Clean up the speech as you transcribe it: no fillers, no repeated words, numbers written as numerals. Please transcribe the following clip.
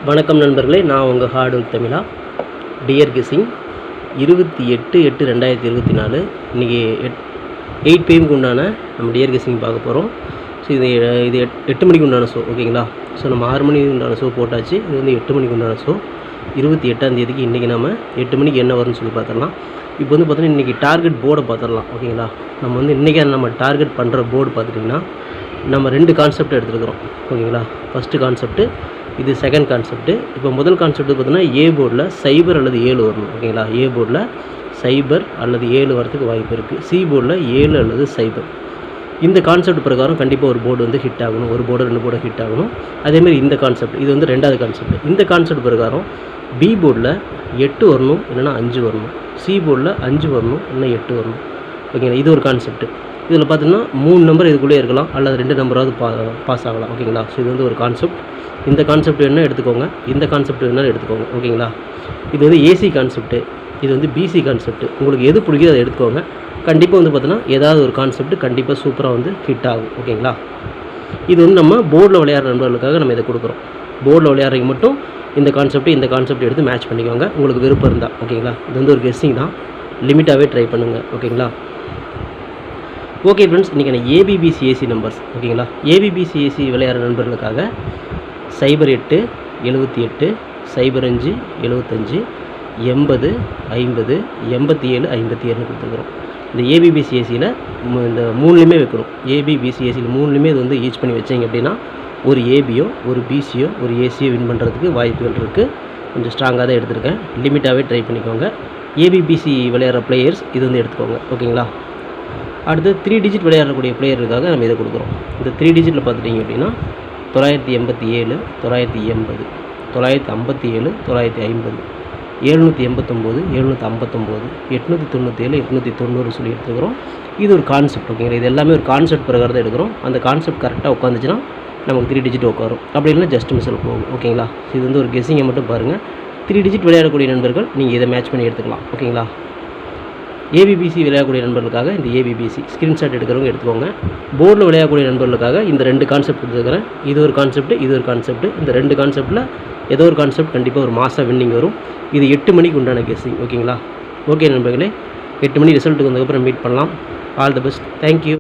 வணக்கம் நண்பர்களே, நான் உங்கள் ஹார்ட் ஒர்க் தமிழா. டியர் கெஸிங் 28/8/2024 இன்றைக்கி 8 PM உண்டான நம்ம டியர் கெஸிங் பார்க்க போகிறோம். ஸோ இது 8 மணிக்கு உண்டான ஷோ, ஓகேங்களா? ஸோ நம்ம 6 மணிக்கு உண்டான ஷோ போட்டாச்சு. இது வந்து 8 மணிக்கு உண்டான ஷோ. 28ஆம் தேதிக்கு இன்றைக்கி நம்ம 8 மணிக்கு என்ன வரும்னு சொல்லி பார்த்துடலாம். இப்போ வந்து பார்த்தீங்கன்னா இன்றைக்கி டார்கெட் போர்டை பார்த்துடலாம், ஓகேங்களா? நம்ம வந்து இன்றைக்கி நம்ம டார்கெட் பண்ணுற போர்டு பார்த்துட்டிங்கன்னா நம்ம 2 கான்செப்ட் எடுத்துருக்குறோம், ஓகேங்களா? ஃபஸ்ட்டு கான்செப்ட்டு, இது செகண்ட் கான்செப்ட்டு. இப்போ முதல் கான்செப்ட் பார்த்தீங்கன்னா ஏ போர்டில் 0 அல்லது 7 வரணும், ஓகேங்களா? ஏ போர்டில் 0 அல்லது 7 வரதுக்கு வாய்ப்பு இருக்குது. சி போர்டில் 7 அல்லது 0. இந்த கான்செப்ட் பிரகாரம் கண்டிப்பாக ஒரு போர்டு வந்து ஹிட் ஆகணும், ஒரு போர்டு 2 போர்டு ஹிட் ஆகணும். அதேமாதிரி இந்த கான்செப்ட், இது வந்து 2வது கான்செப்ட். இந்த கான்செப்ட் பிரகாரம் பி போர்டில் 8 வரணும், இல்லைனா 5 வரணும். சி போர்டில் 5 வரணும், இல்லைனா 8 வரணும், ஓகேங்களா? இது ஒரு கான்செப்ட். இதில் பார்த்தீங்கன்னா 3 நம்பர் இதுக்குள்ளே இருக்கலாம், அல்லது 2 நம்பராவது பாஸ் ஆகலாம், ஓகேங்களா? ஸோ இது வந்து ஒரு கான்செப்ட். இந்த கான்செப்ட் வேணால் எடுத்துக்கோங்க, இந்த கான்செப்ட் வேணாலும் எடுத்துக்கோங்க, ஓகேங்களா? இது வந்து ஏசி கான்செப்ட்டு, இது வந்து பிசி கான்செப்ட். உங்களுக்கு எது பிடிக்குதோ அதை எடுத்துக்கோங்க. கண்டிப்பாக வந்து பார்த்தீங்கன்னா ஏதாவது ஒரு கான்செப்ட் கண்டிப்பாக சூப்பராக வந்து ஹிட் ஆகும், ஓகேங்களா? இது வந்து நம்ம போர்டில் விளையாடுற நண்பர்களுக்காக நம்ம இதை கொடுக்குறோம். போர்டில் விளையாடுறவங்க மட்டும் இந்த கான்செப்ட் எடுத்து மேட்ச் பண்ணிக்கோங்க, உங்களுக்கு விருப்பம் இருந்தால், ஓகேங்களா? இது வந்து ஒரு கெஸ்ஸிங் தான், லிமிட்டாகவே ட்ரை பண்ணுங்கள், ஓகேங்களா? ஓகே ஃப்ரெண்ட்ஸ், இன்றைக்கி நான் ஏபிபிசிஏசி நம்பர்ஸ், ஓகேங்களா? ஏபிபிசிஏசி விளையாடுற நண்பர்களுக்காக 08 78 05 75 80 50 87 57 கொடுத்துருக்குறோம். இந்த ஏபிபிசிஏசியில் இந்த 3லையுமே வைக்கணும். ஏபிபிசிஏசியில் 3லையுமே இது வந்து யூஸ் பண்ணி வச்சிங்க அப்படின்னா ஒரு ஏபியோ ஒரு பிசியோ ஒரு ஏசியோ வின் பண்ணுறதுக்கு வாய்ப்புகள் இருக்குது. கொஞ்சம் ஸ்ட்ராங்காக தான் எடுத்திருக்கேன், லிமிட்டாகவே ட்ரை பண்ணிக்கோங்க. ஏபிபிசி விளையாடுற பிளேயர்ஸ் இது வந்து எடுத்துக்கோங்க, ஓகேங்களா? அடுத்து 3 டிஜிட் விளையாடக்கூடிய பிளேயருக்காக நம்ம இதை கொடுக்குறோம். இந்த 3 டிஜிட்டில் பார்த்துட்டிங்க அப்படின்னா 987 980 957 950 789 759 897 890 சொல்லி எடுத்துக்கிறோம். இது ஒரு கான்செப்ட், ஓகேங்களா? இது எல்லாமே ஒரு கான்செப்ட் பிரகாரம் தான் எடுக்கிறோம். அந்த கான்செப்ட் கரெக்டாக உட்காந்துச்சுன்னா நமக்கு 3 டிஜிட் உட்காரும், அப்படி இல்லைன்னா ஜஸ்ட் மிஸ்ஸில் போகும், ஓகேங்களா? இது வந்து ஒரு கெஸ்ஸிங்கை மட்டும் பாருங்கள். 3 டிஜிட் விளையாடக்கூடிய நண்பர்கள் நீங்கள் இதை மேட்ச் பண்ணி எடுத்துக்கலாம், ஓகேங்களா? ஏபிபிசி விளையாடக்கூடிய நண்பர்களுக்காக இந்த ஏபிபிசி ஸ்க்ரீன்ஷாட் எடுக்கிறவங்க எடுத்துக்கோங்க. போர்டில் விளையாடக்கூடிய நண்பர்களுக்காக இந்த 2 கான்செப்ட் எடுத்துக்கிறேன். இது ஒரு கான்செப்ட், இது ஒரு கான்செப்ட். இந்த 2 கான்செப்ட்டில் ஏதோ ஒரு கான்செப்ட் கண்டிப்பாக ஒரு மாதம் வின்னிங் வரும். இது 8 மணிக்கு உண்டான கெஸ்ஸிங், ஓகேங்களா? ஓகே நண்பர்களே, 8 மணி ரிசல்ட்டுக்கு வந்ததுக்கப்புறம் மீட் பண்ணலாம். All the best, thank you.